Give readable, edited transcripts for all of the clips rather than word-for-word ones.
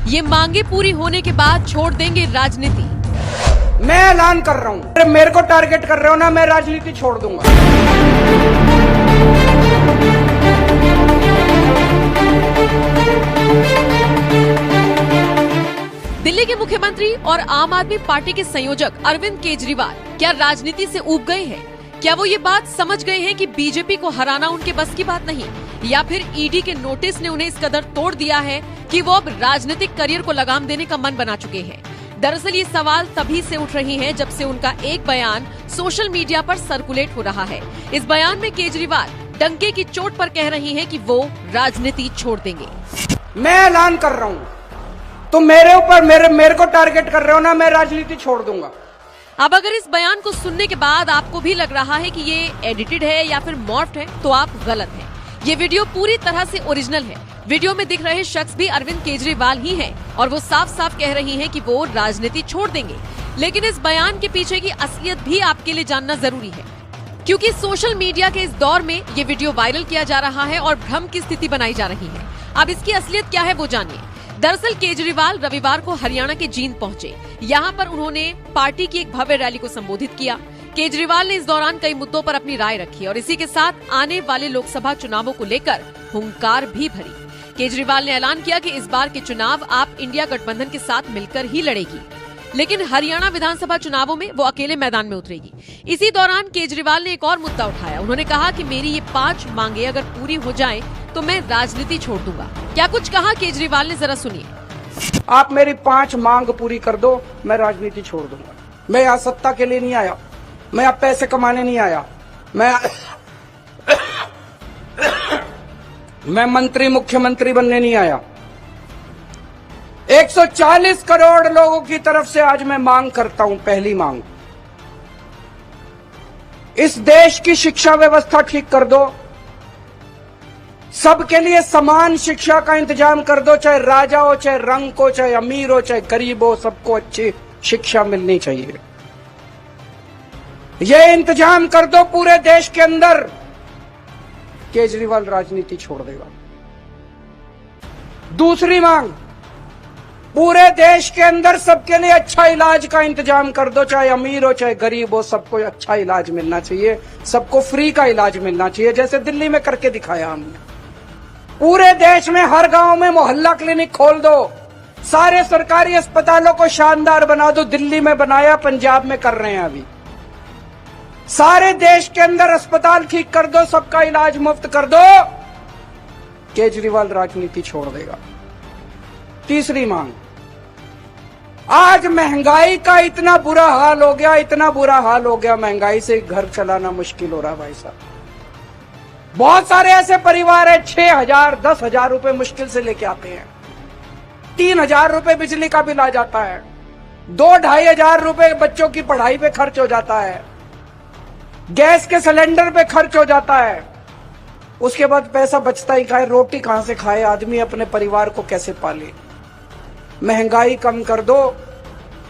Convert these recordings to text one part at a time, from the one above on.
ये मांगे पूरी होने के बाद छोड़ देंगे राजनीति। मैं ऐलान कर रहा हूं, मेरे को टारगेट कर रहे हो ना, मैं राजनीति छोड़ दूंगा। दिल्ली के मुख्यमंत्री और आम आदमी पार्टी के संयोजक अरविंद केजरीवाल क्या राजनीति से ऊब गए हैं? क्या वो ये बात समझ गए हैं कि बीजेपी को हराना उनके बस की बात नहीं, या फिर ईडी के नोटिस ने उन्हें इस कदर तोड़ दिया है कि वो अब राजनीतिक करियर को लगाम देने का मन बना चुके हैं? दरअसल ये सवाल तभी से उठ रही हैं जब से उनका एक बयान सोशल मीडिया पर सर्कुलेट हो रहा है। इस बयान में केजरीवाल डंके की चोट पर कह रही हैं कि वो राजनीति छोड़ देंगे। मैं ऐलान कर रहा हूं, तो मेरे ऊपर मेरे को टारगेट कर रहे हो ना, मैं राजनीति छोड़ दूंगा। अब अगर इस बयान को सुनने के बाद आपको भी लग रहा है कि ये एडिटेड है या फिर मॉर्फ्ड है, तो आप गलत हैं। ये वीडियो पूरी तरह से ओरिजिनल है। वीडियो में दिख रहे शख्स भी अरविंद केजरीवाल ही हैं और वो साफ साफ कह रही हैं कि वो राजनीति छोड़ देंगे। लेकिन इस बयान के पीछे की असलियत भी आपके लिए जानना जरूरी है, क्योंकि सोशल मीडिया के इस दौर में ये वीडियो वायरल किया जा रहा है और भ्रम की स्थिति बनाई जा रही है। अब इसकी असलियत क्या है वो जानिए। दरअसल केजरीवाल रविवार को हरियाणा के जींद पहुंचे। यहाँ पर उन्होंने पार्टी की एक भव्य रैली को संबोधित किया। केजरीवाल ने इस दौरान कई मुद्दों पर अपनी राय रखी और इसी के साथ आने वाले लोकसभा चुनावों को लेकर हुंकार भी भरी। केजरीवाल ने ऐलान किया कि इस बार के चुनाव आप इंडिया गठबंधन के साथ मिलकर ही लड़ेगी, लेकिन हरियाणा विधानसभा चुनावों में वो अकेले मैदान में उतरेगी। इसी दौरान केजरीवाल ने एक और मुद्दा उठाया। उन्होंने कहा कि मेरी ये 5 मांगे अगर पूरी हो जाएं, तो मैं राजनीति छोड़ दूंगा। क्या कुछ कहा केजरीवाल ने, जरा सुनिए। आप मेरी 5 मांग पूरी कर दो, मैं राजनीति छोड़ दूंगा। मैं यहाँ सत्ता के लिए नहीं आया, मैं यहाँ पैसे कमाने नहीं आया, मैं मंत्री मुख्यमंत्री बनने नहीं आया। 140 करोड़ लोगों की तरफ से आज मैं मांग करता हूं। पहली मांग, इस देश की शिक्षा व्यवस्था ठीक कर दो। सबके लिए समान शिक्षा का इंतजाम कर दो, चाहे राजा हो, चाहे रंग हो, चाहे अमीर हो, चाहे गरीब हो, सबको अच्छी शिक्षा मिलनी चाहिए। यह इंतजाम कर दो पूरे देश के अंदर। केजरीवाल राजनीति छोड़ देगा। दूसरी मांग, पूरे देश के अंदर सबके लिए अच्छा इलाज का इंतजाम कर दो, चाहे अमीर हो, चाहे गरीब हो, सबको अच्छा इलाज मिलना चाहिए, सबको फ्री का इलाज मिलना चाहिए, जैसे दिल्ली में करके दिखाया हमने। पूरे देश में हर गांव में मोहल्ला क्लिनिक खोल दो, सारे सरकारी अस्पतालों को शानदार बना दो। दिल्ली में बनाया, पंजाब में कर रहे हैं अभी। सारे देश के अंदर अस्पताल ठीक कर दो, सबका इलाज मुफ्त कर दो। केजरीवाल राजनीति छोड़ देगा। तीसरी मांग, आज महंगाई का इतना बुरा हाल हो गया, इतना बुरा हाल हो गया, महंगाई से घर चलाना मुश्किल हो रहा है भाई साहब। बहुत सारे ऐसे परिवार है 6,000 10,000 रुपए मुश्किल से लेके आते हैं। 3,000 रुपए बिजली का बिल आ जाता है, 2-2,500 रुपए बच्चों की पढ़ाई पे खर्च हो जाता है, गैस के सिलेंडर पे खर्च हो जाता है। उसके बाद पैसा बचता ही खाए, रोटी कहां से खाए आदमी, अपने परिवार को कैसे पाले। महंगाई कम कर दो,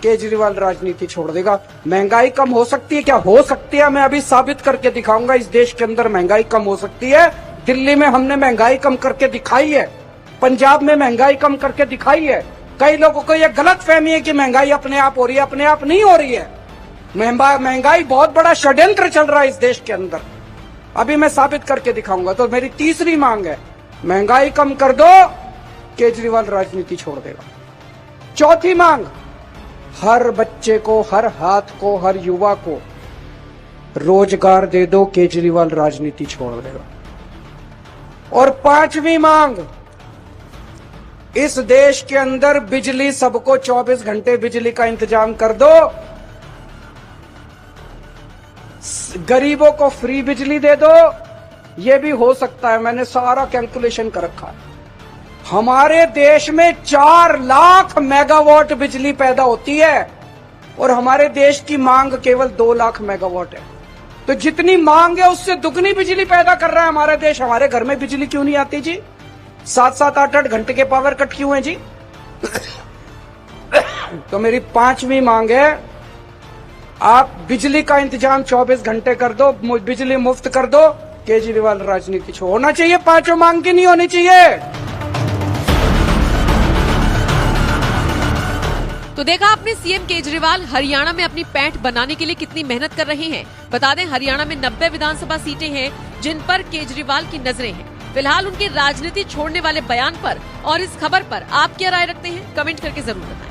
केजरीवाल राजनीति छोड़ देगा। महंगाई कम हो सकती है क्या? हो सकती है, मैं अभी साबित करके दिखाऊंगा। इस देश के अंदर महंगाई कम हो सकती है। दिल्ली में हमने महंगाई कम करके दिखाई है, पंजाब में महंगाई कम करके दिखाई है। कई लोगों को यह गलत फहमी है कि महंगाई अपने आप हो रही है, अपने आप नहीं हो रही है। महंगाई बहुत बड़ा षड्यंत्र चल रहा है इस देश के अंदर, अभी मैं साबित करके दिखाऊंगा। तो मेरी तीसरी मांग है, महंगाई कम कर दो, केजरीवाल राजनीति छोड़ देगा। चौथी मांग, हर बच्चे को, हर हाथ को, हर युवा को रोजगार दे दो, केजरीवाल राजनीति छोड़ देगा। और पांचवी मांग, इस देश के अंदर बिजली सबको 24 घंटे बिजली का इंतजाम कर दो, गरीबों को फ्री बिजली दे दो। यह भी हो सकता है, मैंने सारा कैलकुलेशन कर रखा है। हमारे देश में 4 लाख मेगावाट बिजली पैदा होती है और हमारे देश की मांग केवल 2 लाख मेगावाट है। तो जितनी मांग है उससे दुगनी बिजली पैदा कर रहा है हमारा देश। हमारे घर में बिजली क्यों नहीं आती जी? 7-7 8-8 घंटे के पावर कट क्यों है जी? तो मेरी 5वीं मांग है, आप बिजली का इंतजाम 24 घंटे कर दो, बिजली मुफ्त कर दो, केजरीवाल राजनीति छोड़। होना चाहिए, 5 मांग की नहीं होनी चाहिए। तो देखा आपने सीएम केजरीवाल हरियाणा में अपनी पैठ बनाने के लिए कितनी मेहनत कर रहे हैं। बता दें हरियाणा में 90 विधानसभा सीटें हैं जिन पर केजरीवाल की नजरें हैं। फिलहाल उनके राजनीति छोड़ने वाले बयान पर और इस खबर पर आप क्या राय रखते हैं, कमेंट करके जरूर बताएं।